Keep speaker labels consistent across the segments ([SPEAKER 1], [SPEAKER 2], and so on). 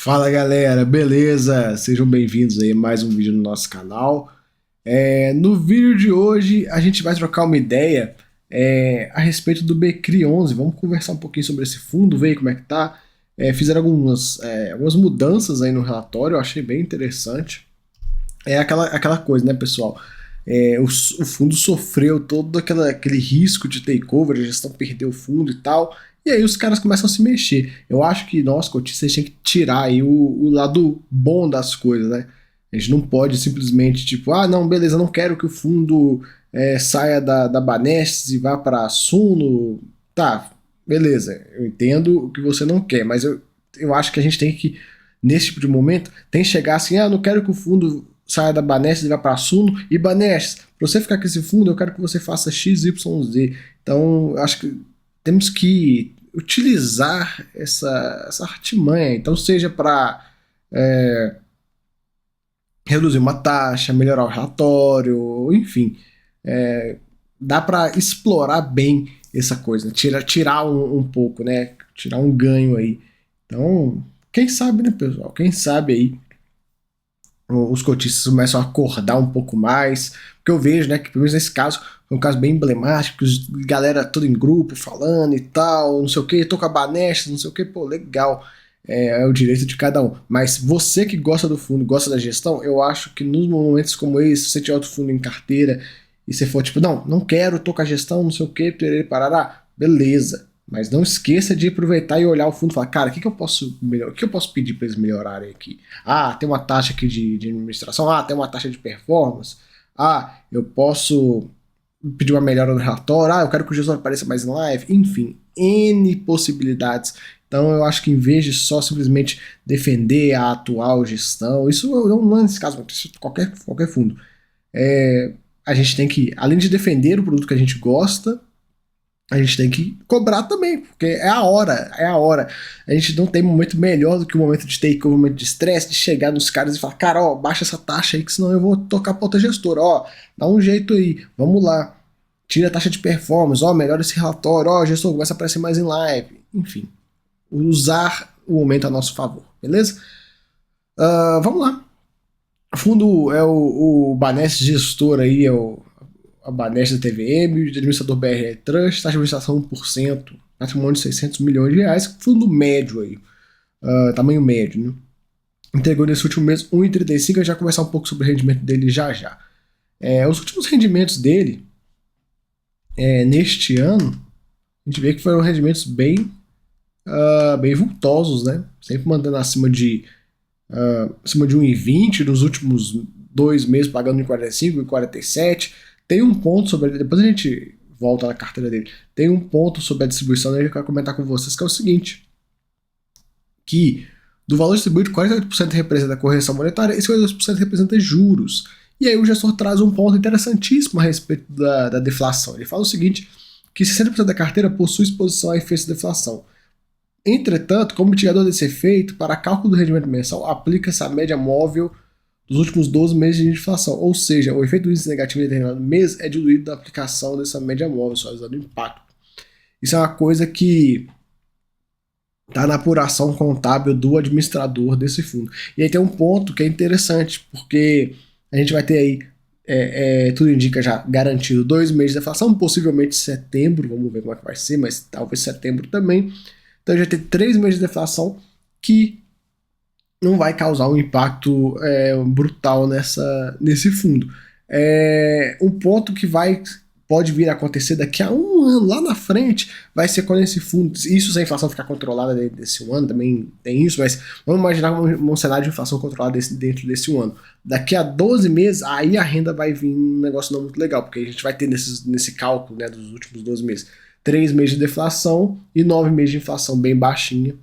[SPEAKER 1] Fala galera, beleza? Sejam bem-vindos aí a mais um vídeo no nosso canal. No vídeo de hoje a gente vai trocar uma ideia a respeito do Becri11. Vamos conversar um pouquinho sobre esse fundo, ver como é que tá. Fizeram algumas mudanças aí no relatório, eu achei bem interessante. É aquela coisa, né, pessoal? O fundo sofreu todo aquele risco de takeover, a gestão perdeu o fundo e tal, e aí os caras começam a se mexer. Eu acho que nós, cotistas, tem que tirar aí o lado bom das coisas, né? A gente não pode simplesmente, tipo, ah, não, beleza, não quero que o fundo saia da Banestes e vá para Suno. Tá, beleza, eu entendo o que você não quer, mas eu acho que a gente tem que, nesse tipo de momento, tem que chegar assim, ah, não quero que o fundo saia da Banestes e vá para a Suno, e Banestes, para você ficar com esse fundo, eu quero que você faça X, Y, Z. Então, eu acho que temos que utilizar essa artimanha. Então, seja para reduzir uma taxa, melhorar o relatório, enfim, dá para explorar bem essa coisa, tirar um pouco, né? Tirar um ganho aí. Então, quem sabe, né, pessoal? Quem sabe aí os cotistas começam a acordar um pouco mais, porque eu vejo, né, que pelo menos nesse caso foi um caso bem emblemático, galera toda em grupo falando e tal, não sei o que, tô com a Banestes, não sei o que, pô, legal, é o direito de cada um. Mas você que gosta do fundo, gosta da gestão, eu acho que nos momentos como esse, se você tiver outro fundo em carteira e você for tipo, não quero, tô com a gestão, não sei o que, parará, beleza. Mas não esqueça de aproveitar e olhar o fundo e falar, cara, o que eu posso melhorar? O que eu posso pedir para eles melhorarem aqui? Ah, tem uma taxa aqui de administração. Ah, tem uma taxa de performance. Ah, eu posso pedir uma melhora no relatório. Ah, eu quero que o gestor apareça mais em live. Enfim, N possibilidades. Então eu acho que em vez de só simplesmente defender a atual gestão, isso não é nesse caso, mas qualquer fundo. A gente tem que, além de defender o produto que a gente gosta, a gente tem que cobrar também, porque é a hora, é a hora. A gente não tem momento melhor do que o momento de takeover, o momento de estresse, de chegar nos caras e falar, cara, ó, baixa essa taxa aí, que senão eu vou tocar pra outra gestora, ó, dá um jeito aí, vamos lá. Tira a taxa de performance, ó, melhora esse relatório, ó, gestor, começa a aparecer mais em live. Enfim, usar o momento a nosso favor, beleza? Vamos lá. O fundo é o Banestes gestor aí, a Banestes da TVM, o administrador BR Trust, taxa de administração 1%, patrimônio de 600 milhões de reais, fundo médio aí, tamanho médio, né? Entregou nesse último mês 1,35, a gente vai conversar um pouco sobre o rendimento dele já já. Os últimos rendimentos dele, neste ano, a gente vê que foram rendimentos bem vultosos, né? Sempre mantendo acima de 1,20, nos últimos 2 meses pagando 1,45, 1,47. Tem um ponto sobre ele, depois a gente volta na carteira dele. Tem um ponto sobre a distribuição dele que eu quero comentar com vocês, que é o seguinte: que do valor distribuído, 48% representa correção monetária e 52% representa juros. E aí o gestor traz um ponto interessantíssimo a respeito da deflação. Ele fala o seguinte, que 60% da carteira possui exposição a efeitos de deflação. Entretanto, como mitigador desse efeito, para cálculo do rendimento mensal, aplica-se a média móvel dos últimos 12 meses de inflação, ou seja, o efeito do índice negativo em determinado mês é diluído da aplicação dessa média móvel, suavizando o impacto. Isso é uma coisa que está na apuração contábil do administrador desse fundo. E aí tem um ponto que é interessante, porque a gente vai ter aí, tudo indica já garantido 2 meses de inflação, possivelmente setembro, vamos ver como é que vai ser, mas talvez setembro também. Então já tem 3 meses de deflação que não vai causar um impacto brutal nesse fundo. Um ponto que pode vir a acontecer daqui a um ano, lá na frente, vai ser quando esse fundo, isso se a inflação ficar controlada dentro desse um ano, também tem isso, mas vamos imaginar um cenário de inflação controlada dentro desse um ano. Daqui a 12 meses, aí a renda vai vir um negócio não muito legal, porque a gente vai ter nesse cálculo, né, dos últimos 12 meses, 3 meses de deflação e 9 meses de inflação bem baixinha.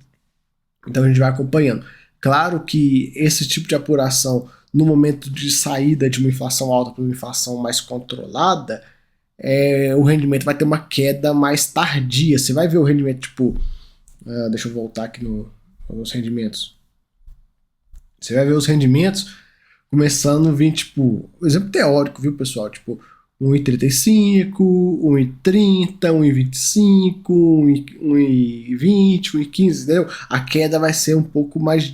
[SPEAKER 1] Então a gente vai acompanhando. Claro que esse tipo de apuração, no momento de saída de uma inflação alta para uma inflação mais controlada, o rendimento vai ter uma queda mais tardia. Você vai ver o rendimento, tipo, deixa eu voltar aqui nos rendimentos. Você vai ver os rendimentos começando a vir, tipo, exemplo teórico, viu, pessoal? Tipo, 1,35, 1,30, 1,25, 1,20, 1,15, entendeu? A queda vai ser um pouco mais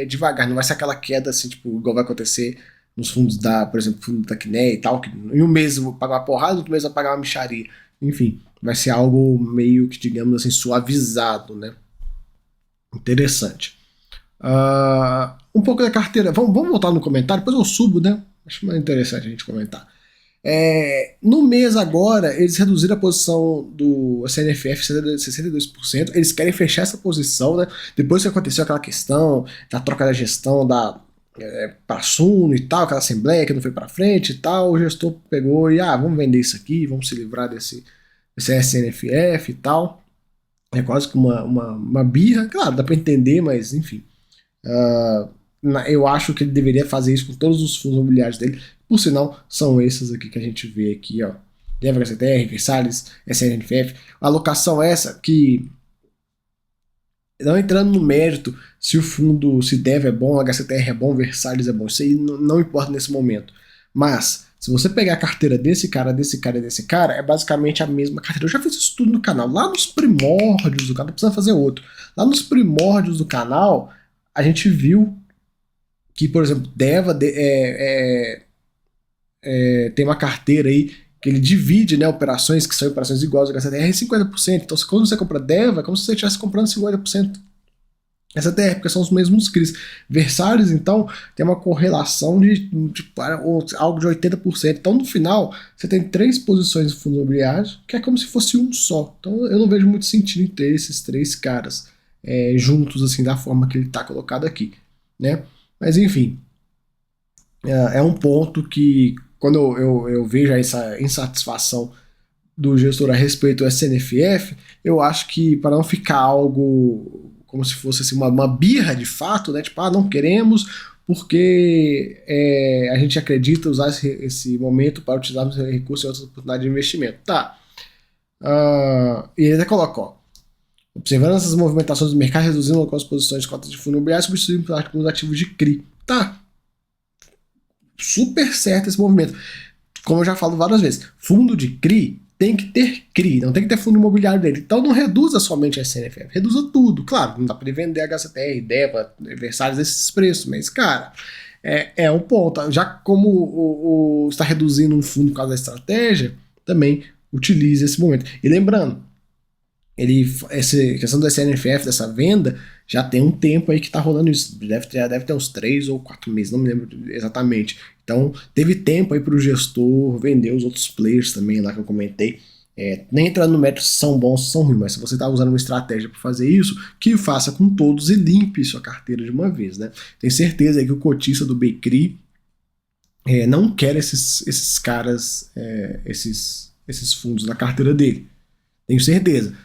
[SPEAKER 1] devagar, não vai ser aquela queda assim, tipo, igual vai acontecer nos fundos por exemplo, fundo da Quiné e tal, que em um mês eu vou pagar uma porrada, no outro mês eu vou pagar uma mixaria. Enfim, vai ser algo meio que, digamos assim, suavizado, né? Interessante. Um pouco da carteira, vamos voltar no comentário, depois eu subo, né? Acho mais interessante a gente comentar. No mês agora, eles reduziram a posição do CNFF 62%. Eles querem fechar essa posição, né? Depois que aconteceu aquela questão da troca da gestão para Suno e tal, aquela assembleia que não foi para frente e tal, o gestor pegou e vamos vender isso aqui, vamos se livrar desse SNFF e tal. É quase que uma birra, claro, dá para entender, mas enfim. Eu acho que ele deveria fazer isso com todos os fundos imobiliários dele. Por sinal, são esses aqui que a gente vê aqui, ó. Deva, HCTR, Versalhes, SNFF. A alocação essa que, não entrando no mérito se o fundo, se Deva é bom, HCTR é bom, Versalhes é bom, isso aí não importa nesse momento. Mas, se você pegar a carteira desse cara, é basicamente a mesma carteira. Eu já fiz isso tudo no canal. Lá nos primórdios do canal, não precisa fazer outro. Lá nos primórdios do canal, a gente viu que, por exemplo, Deva tem uma carteira aí que ele divide, né, operações que são operações iguais ao HCTR em 50%. Então, quando você compra Deva, é como se você estivesse comprando 50%. HCTR, porque são os mesmos CRIs. Versalhes, então, tem uma correlação de algo de 80%. Então, no final, você tem 3 posições de fundos imobiliários, que é como se fosse um só. Então, eu não vejo muito sentido em ter esses 3 caras juntos, assim, da forma que ele está colocado aqui, né? Mas, enfim, é um ponto que, quando eu vejo essa insatisfação do gestor a respeito do SNFF, eu acho que, para não ficar algo como se fosse assim, uma birra de fato, né? Tipo, não queremos porque a gente acredita usar esse momento para utilizarmos recursos em outras oportunidades de investimento. Tá. E ele até coloca, ó, observando essas movimentações do mercado, reduzindo as posições de cotas de fundo imobiliário, substituindo pelos ativos de CRI. Tá. Super certo esse movimento. Como eu já falo várias vezes, fundo de CRI tem que ter CRI, não tem que ter fundo imobiliário dele. Então não reduza somente a SNFF, reduza tudo. Claro, não dá para ele vender HCTR, DEPA, Versalhes esses preços, mas, cara, é um ponto. Já como está reduzindo um fundo por causa da estratégia, também utilize esse momento. E lembrando, essa questão do SNFF, dessa venda, já tem um tempo aí que tá rolando isso. Deve ter uns 3 ou 4 meses, não me lembro exatamente. Então, teve tempo aí pro gestor vender os outros players também lá que eu comentei. Nem entrando no mérito se são bons ou são ruins, mas se você tá usando uma estratégia para fazer isso, que faça com todos e limpe sua carteira de uma vez, né? Tenho certeza aí que o cotista do Becri não quer esses caras, esses fundos na carteira dele. Tenho certeza.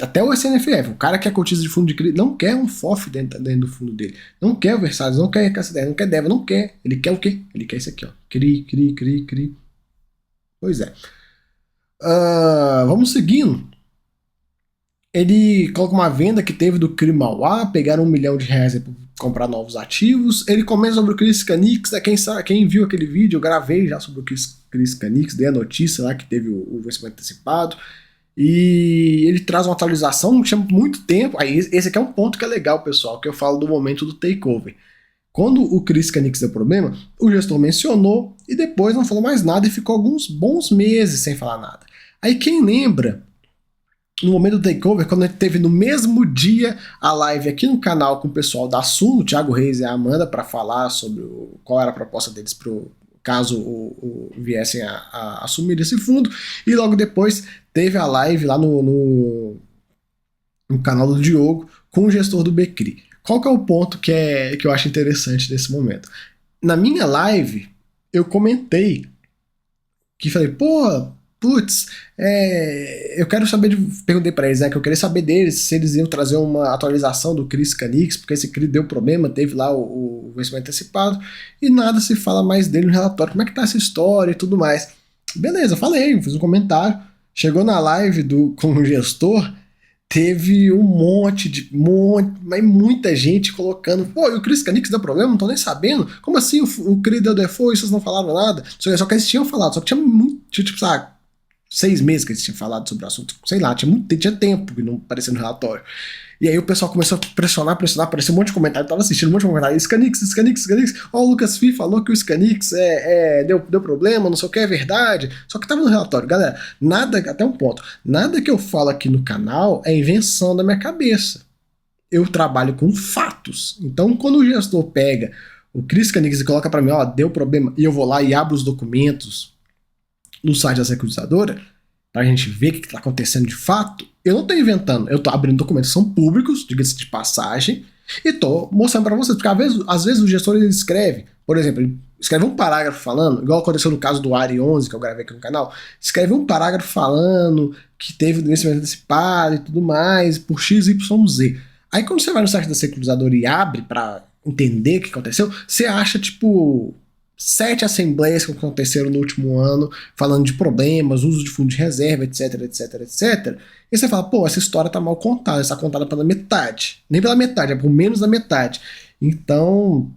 [SPEAKER 1] Até o SNFF, o cara que é cotista de fundo de CRI, não quer um FOF dentro do fundo dele. Não quer o Versalhes, não quer KCDR, não quer DEVA, não quer. Ele quer o quê? Ele quer isso aqui, ó. CRI, CRI, CRI, CRI. Pois é. Vamos seguindo. Ele coloca uma venda que teve do CRI Mauá, pegaram R$1 milhão para comprar novos ativos. Ele comenta sobre o Chris Canix, quem viu aquele vídeo, eu gravei já sobre o Chris Canix, dei a notícia lá que teve o investimento antecipado. E ele traz uma atualização que chama muito tempo. Aí esse aqui é um ponto que é legal, pessoal, que eu falo do momento do takeover. Quando o Chris Canix deu problema, o gestor mencionou e depois não falou mais nada e ficou alguns bons meses sem falar nada. Aí quem lembra, no momento do takeover, quando a gente teve no mesmo dia a live aqui no canal com o pessoal da Suno, o Thiago Reis e a Amanda, para falar sobre qual era a proposta deles caso viessem a assumir esse fundo, e logo depois teve a live lá no canal do Diogo com o gestor do Becri. Qual que é o ponto que eu acho interessante nesse momento? Na minha live, eu comentei que falei, eu quero saber, perguntei para eles, que eu queria saber deles se eles iam trazer uma atualização do Chris Canix, porque esse CRI deu problema, teve lá o investimento antecipado, e nada se fala mais dele no relatório, como é que tá essa história e tudo mais. Beleza, falei, fiz um comentário, chegou na live com o gestor, teve um mas muita gente colocando, pô, e o Chris Canix deu problema, não tô nem sabendo, como assim o Chris deu default e vocês não falaram nada? Só que eles tinham falado, só que tinha muito, tipo, sabe, 6 meses que eles tinham falado sobre o assunto, sei lá, tinha tempo que não aparecia no relatório. E aí o pessoal começou a pressionar, apareceu um monte de comentário, eu tava assistindo um monte de comentário, Scanix, ó, o Lucas Fi falou que o Scanix deu problema, não sei o que, é verdade, só que tava no relatório. Galera, nada, até um ponto, nada que eu falo aqui no canal é invenção da minha cabeça. Eu trabalho com fatos. Então, quando o gestor pega o Chris Canix e coloca para mim, ó, deu problema, e eu vou lá e abro os documentos no site da securitizadora, pra gente ver o que tá acontecendo de fato, eu não tô inventando, eu tô abrindo documentos que são públicos, diga-se de passagem, e tô mostrando para vocês, porque às vezes o gestor ele escreve, por exemplo, ele escreve um parágrafo falando, igual aconteceu no caso do ARI 11, que eu gravei aqui no canal, escreve um parágrafo falando que teve vencimento antecipado e tudo mais, por XYZ. Aí quando você vai no site da securitizadora e abre para entender o que aconteceu, você acha, tipo, 7 assembleias que aconteceram no último ano, falando de problemas, uso de fundo de reserva, etc, etc, etc. E você fala, pô, essa história tá mal contada, está contada pela metade. Nem pela metade, é por menos da metade. Então,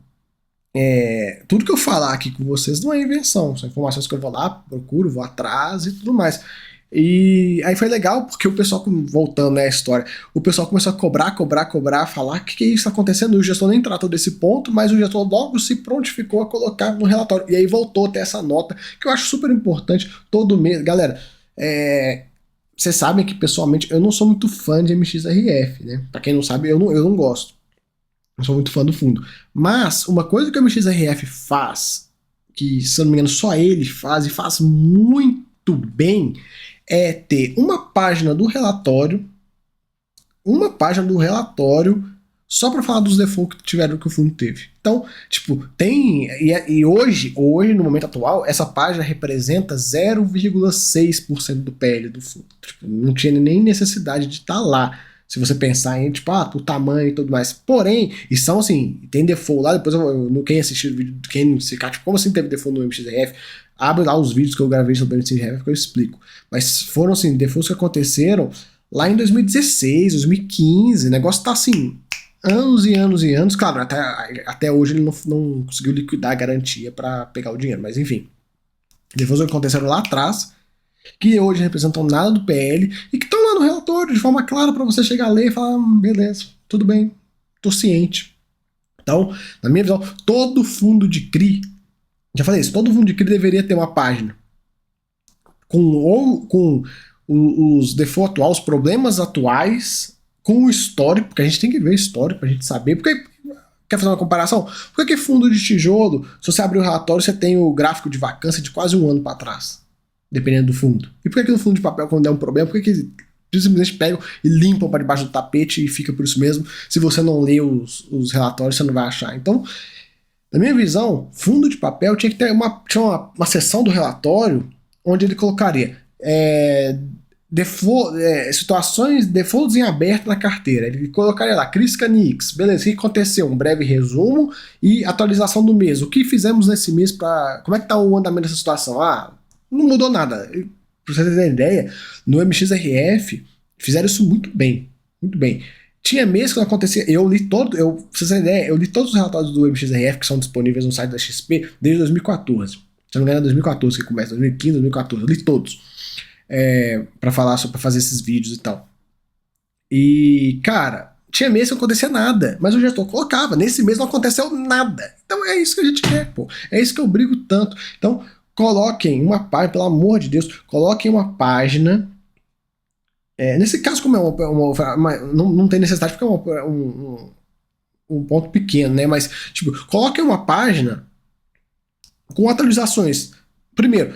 [SPEAKER 1] tudo que eu falar aqui com vocês não é invenção, são informações que eu vou lá, procuro, vou atrás e tudo mais. E aí foi legal, porque o pessoal, voltando, né, à história, o pessoal começou a cobrar, falar o que é isso que está acontecendo, o gestor nem tratou desse ponto, mas o gestor logo se prontificou a colocar no relatório, e aí voltou até essa nota, que eu acho super importante, todo mês, galera, vocês sabem que pessoalmente eu não sou muito fã de MXRF, né, pra quem não sabe, eu não gosto, não sou muito fã do fundo, mas uma coisa que o MXRF faz, que se eu não me engano só ele faz, e faz muito bem, é ter uma página do relatório só para falar dos defaults que o fundo teve. Então, tipo, tem, e hoje, no momento atual, essa página representa 0,6% do PL do fundo. Tipo, não tinha nem necessidade de estar lá, se você pensar em, tipo, o tamanho e tudo mais. Porém, e são assim, tem default lá, depois quem assistiu o vídeo, quem ficar, tipo, como assim teve default no MXRF, abre lá os vídeos que eu gravei sobre o MXRF que eu explico. Mas foram, assim, defaults que aconteceram lá em 2016, 2015, o negócio tá, assim, anos e anos e anos. Claro, até hoje ele não conseguiu liquidar a garantia para pegar o dinheiro, mas enfim. Defaults que aconteceram lá atrás, que hoje representam nada do PL e que estão lá no relatório de forma clara para você chegar a ler e falar, beleza, tudo bem, tô ciente. Então, na minha visão, todo fundo de CRI, já falei isso, todo fundo de CRI deveria ter uma página com os defaults atuais, os problemas atuais, com o histórico, porque a gente tem que ver o histórico pra gente saber, porque quer fazer uma comparação? Por que fundo de tijolo, se você abrir o relatório, você tem o gráfico de vacância de quase um ano para trás? Dependendo do fundo. E por que no fundo de papel, quando der um problema, por que simplesmente pegam e limpam para debaixo do tapete e fica por isso mesmo? Se você não lê os relatórios, você não vai achar. Então, na minha visão, fundo de papel tinha que ter uma seção do relatório onde ele colocaria defaults em aberto na carteira. Ele colocaria lá, Chris Canix, beleza, o que aconteceu? Um breve resumo e atualização do mês. O que fizemos nesse mês para... Como é que tá o andamento dessa situação? Não mudou nada. Pra vocês terem ideia, no MXRF fizeram isso muito bem. Muito bem. Tinha mês que não acontecia. Pra vocês terem ideia, eu li todos os relatórios do MXRF que são disponíveis no site da XP desde 2014. Se eu não me engano, é 2014 que começa, 2015, 2014. Eu li todos. Pra fazer esses vídeos e tal. E, cara, tinha mês que não acontecia nada, mas o gestor colocava. Nesse mês não aconteceu nada. Então é isso que a gente quer, pô. É isso que eu brigo tanto. Então, coloquem uma página, pelo amor de Deus, coloquem uma página. Nesse caso, como não tem necessidade, porque é um ponto pequeno, né? Mas, tipo, coloquem uma página com atualizações. Primeiro,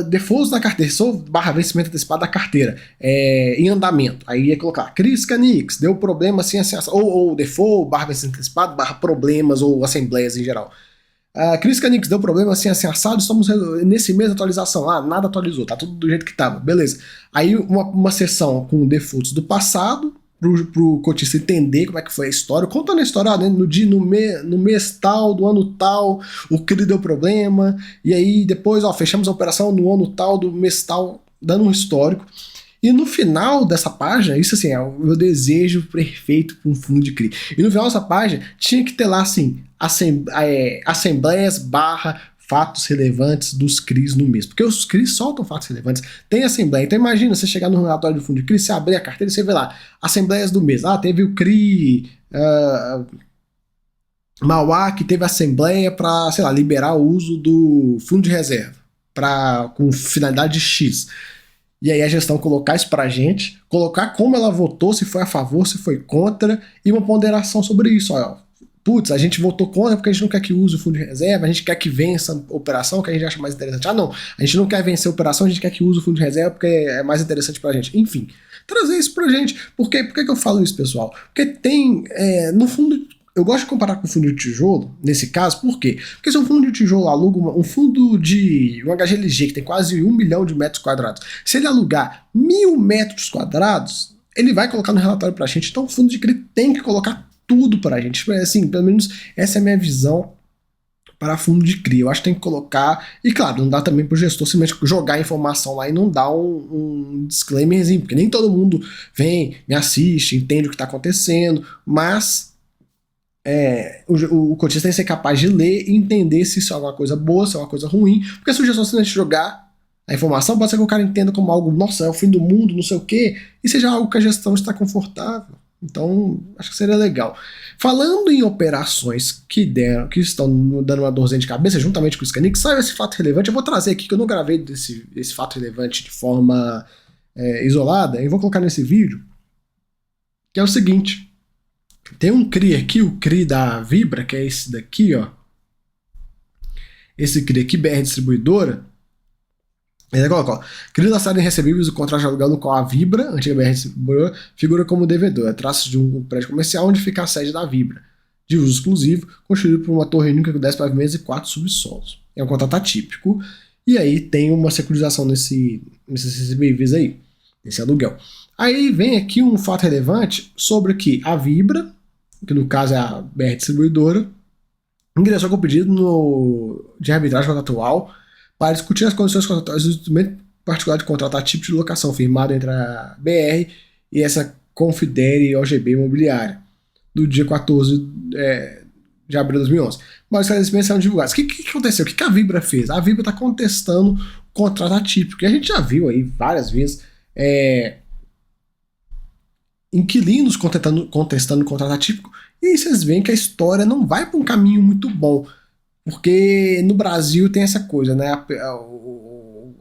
[SPEAKER 1] defaults na carteira, barra vencimento antecipado da carteira, em andamento. Aí ia colocar Chris Canix, deu problema assim, ou default, barra vencimento antecipado, barra problemas, ou assembleias em geral. Chris Canix deu problema assim, assado, estamos nesse mês de atualização. Nada atualizou, tá tudo do jeito que tava, beleza. Aí uma sessão com defaults do passado, pro cotista entender como é que foi a história, contando a história, no mês tal, do ano tal, o CRI deu problema, e aí depois, fechamos a operação no ano tal, do mês tal, dando um histórico. E no final dessa página, isso assim, é o meu desejo perfeito para um fundo de CRI. E no final dessa página, tinha que ter lá assim, assembleias barra fatos relevantes dos CRIs no mês. Porque os CRIs soltam fatos relevantes, tem assembleia. Então imagina você chegar no relatório do fundo de CRI, você abrir a carteira e você vê lá, assembleias do mês. Ah, teve o CRI Mauá que teve assembleia para, sei lá, liberar o uso do fundo de reserva com finalidade X. E aí a gestão colocar isso pra gente, colocar como ela votou, se foi a favor, se foi contra, e uma ponderação sobre isso. Ó, putz, a gente votou contra porque a gente não quer que use o fundo de reserva, a gente quer que vença a operação, que a gente acha mais interessante. Ah, não, a gente não quer vencer a operação, a gente quer que use o fundo de reserva porque é mais interessante pra gente. Enfim, trazer isso pra gente. Por que eu falo isso, pessoal? Porque tem, no fundo, eu gosto de comparar com o fundo de tijolo, nesse caso, por quê? Porque se um fundo de tijolo aluga um fundo de um HGLG que tem quase 1 milhão de metros quadrados, se ele alugar 1.000 metros quadrados, ele vai colocar no relatório pra gente. Então o fundo de CRI tem que colocar tudo pra gente. Assim, pelo menos essa é a minha visão para fundo de CRI. Eu acho que tem que colocar, e claro, não dá também pro gestor simplesmente jogar a informação lá e não dar um disclaimerzinho, porque nem todo mundo vem, me assiste, entende o que está acontecendo, mas o cotista tem que ser capaz de ler e entender se isso é alguma coisa boa, se é uma coisa ruim, porque se o gestor simplesmente jogar a informação, pode ser que o cara entenda como algo, nossa, é o fim do mundo, não sei o quê, e seja algo que a gestão está confortável. Então, acho que seria legal. Falando em operações que estão dando uma dorzinha de cabeça, juntamente com o Scanix, saiu esse fato relevante. Eu vou trazer aqui, que eu não gravei esse fato relevante de forma isolada, e vou colocar nesse vídeo, que é o seguinte. Tem um CRI aqui, o CRI da Vibra, que é esse daqui, ó. Esse CRI aqui, BR Distribuidora. Ele coloca, ó, CRI lançado em recebíveis do contrato de aluguel no qual a Vibra, antiga BR Distribuidora, figura como devedor. É traço de um prédio comercial onde fica a sede da Vibra, de uso exclusivo, construído por uma torre única com 10 pavimentos e 4 subsolos. É um contrato atípico. E aí tem uma securitização nesses recebíveis aí, nesse aluguel. Aí vem aqui um fato relevante sobre que a Vibra, que no caso é a BR Distribuidora, ingressou com o pedido de arbitragem contratual para discutir as condições contratuais do instrumento particular de contrato atípico de locação firmado entre a BR e essa Confidere OGB Imobiliária, do dia 14 de abril de 2011. Mas os esclarecimentos são divulgados. O que aconteceu? O que a Vibra fez? A Vibra está contestando o contrato atípico, e a gente já viu aí várias vezes inquilinos contestando o contrato atípico, e aí vocês veem que a história não vai para um caminho muito bom, porque no Brasil tem essa coisa, né?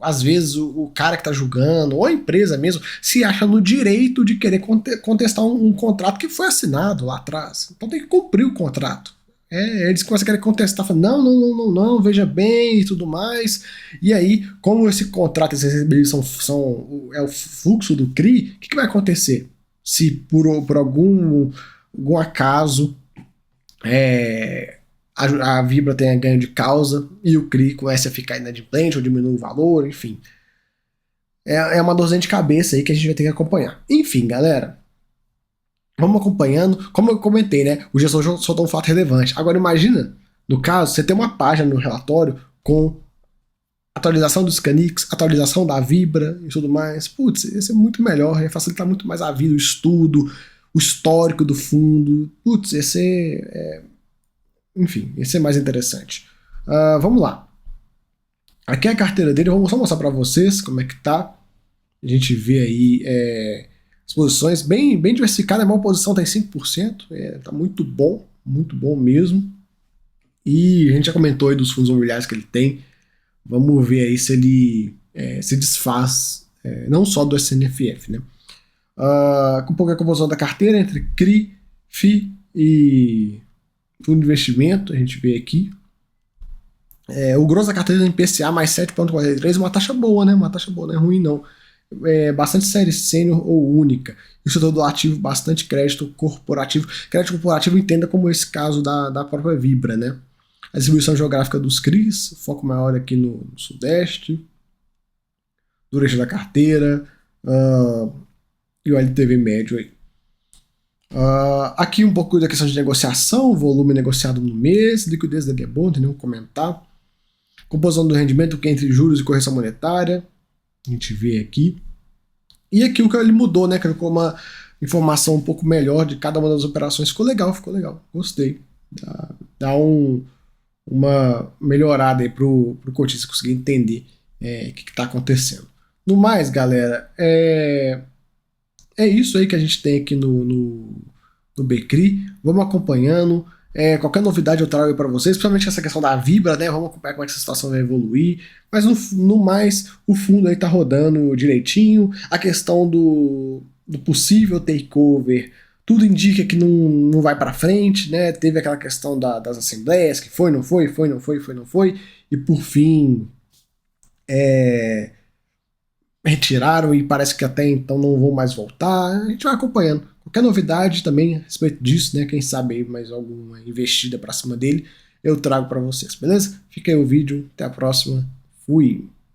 [SPEAKER 1] Às vezes o cara que está julgando, ou a empresa mesmo, se acha no direito de querer contestar um contrato que foi assinado lá atrás. Então tem que cumprir o contrato. Eles começam a querer contestar, falam, não, veja bem e tudo mais. E aí, como esse contrato, esses recebíveis é o fluxo do CRI, o que vai acontecer? Se por algum acaso a Vibra tenha ganho de causa e o CRI comece a ficar inadimplente ou diminui o valor, enfim. É uma dorzinha de cabeça aí que a gente vai ter que acompanhar. Enfim, galera, vamos acompanhando. Como eu comentei, né? O gestor soltou um fato relevante. Agora imagina, no caso, você tem uma página no relatório com atualização do Scanix, atualização da Vibra e tudo mais. Putz, ia ser muito melhor, ia facilitar muito mais a vida, o estudo, o histórico do fundo. Putz, ia ser... enfim, ia ser mais interessante. Vamos lá. Aqui é a carteira dele, eu vou só mostrar para vocês como é que tá. A gente vê aí as posições bem diversificadas, a maior posição tá em 5%, tá muito bom mesmo. E a gente já comentou aí dos fundos imobiliários que ele tem. Vamos ver aí se ele se desfaz, não só do SNFF, né? Com um pouco a composição da carteira entre CRI, FI e fundo de investimento, a gente vê aqui. O grosso da carteira em PCA mais 7,43, uma taxa boa, né? Uma taxa boa, não é ruim não. Bastante série sênior ou única. E o setor do ativo, bastante crédito corporativo. Crédito corporativo entenda como esse caso da própria Vibra, né? A distribuição geográfica dos CRIs, foco maior aqui no Sudeste, dureza da carteira e o LTV médio aí. Aqui um pouco da questão de negociação, volume negociado no mês, liquidez dele é bom, não tem nem como comentar. Composição do rendimento que é entre juros e correção monetária, a gente vê aqui. E aquilo que ele mudou, né? Colocou uma informação um pouco melhor de cada uma das operações. Ficou legal, gostei. Dá uma melhorada aí pro cotista conseguir entender o que está acontecendo. No mais, galera, é isso aí que a gente tem aqui no Becri. Vamos acompanhando. Qualquer novidade eu trago para vocês, principalmente essa questão da Vibra, né? Vamos acompanhar como é que essa situação vai evoluir. Mas no mais, o fundo aí tá rodando direitinho. A questão do possível takeover, tudo indica que não vai para frente, né? Teve aquela questão das assembleias, que foi, não foi, foi, não foi, foi, não foi. E por fim, retiraram e parece que até então não vão mais voltar. A gente vai acompanhando. Qualquer novidade também a respeito disso, né? Quem sabe aí mais alguma investida para cima dele, eu trago para vocês, beleza? Fica aí o vídeo, até a próxima. Fui!